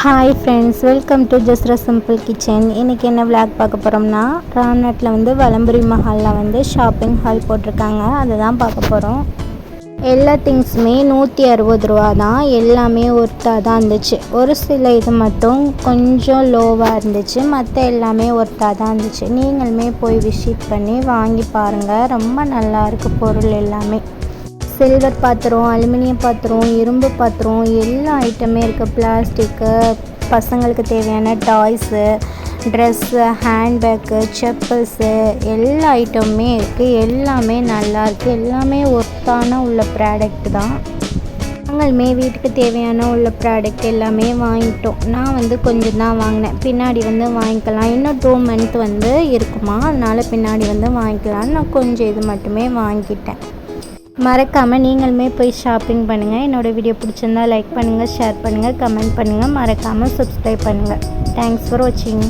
Hi friends, welcome to Jasra simple kitchen. இன்றைக்கி என்ன vlog பார்க்க போகிறோம்னா, ராம்நாட்டில் வந்து வலம்புரி மஹாலில் வந்து ஷாப்பிங் ஹால் போட்டிருக்காங்க. அதை தான் பார்க்க போகிறோம். எல்லா திங்ஸுமே 160 ரூபா தான். எல்லாமே ஒர்த்தாக தான் இருந்துச்சு. ஒரு சில இது மட்டும் கொஞ்சம் லோவாக இருந்துச்சு. மற்ற எல்லாமே ஒர்த்தாக தான் இருந்துச்சு. நீங்களுமே போய் விசிட் பண்ணி வாங்கி பாருங்கள். ரொம்ப நல்லாயிருக்கு பொருள் எல்லாமே. சில்வர் பாத்திரம், அலுமினியம் பாத்திரம், இரும்பு பாத்திரம், எல்லா ஐட்டமே இருக்குது. பிளாஸ்டிக்கு, பசங்களுக்கு தேவையான டாய்ஸு, ட்ரெஸ்ஸு, ஹேண்ட்பேக்கு, செப்பல்ஸு, எல்லா ஐட்டமுமே இருக்குது. எல்லாமே நல்லாயிருக்கு. எல்லாமே ஒர்த்தான உள்ள ப்ராடக்ட் தான். நாங்களுமே வீட்டுக்கு தேவையான உள்ள ப்ராடக்ட் எல்லாமே வாங்கிட்டோம். நான் வந்து கொஞ்சம் தான் வாங்கினேன். பின்னாடி வந்து வாங்கிக்கலாம். இன்னும் 2 மந்த் வந்து இருக்குமா, அதனால் பின்னாடி வந்து வாங்கிக்கலான்னு நான் கொஞ்சம் இது மட்டுமே வாங்கிட்டேன். மறக்காமல் நீங்களுமே போய் ஷாப்பிங் பண்ணுங்கள். என்னோடய வீடியோ பிடிச்சிருந்தால் லைக் பண்ணுங்கள், ஷேர் பண்ணுங்கள், கமெண்ட் பண்ணுங்கள். மறக்காமல் சப்ஸ்கிரைப் பண்ணுங்கள். தேங்க்ஸ் ஃபார் வாட்சிங்.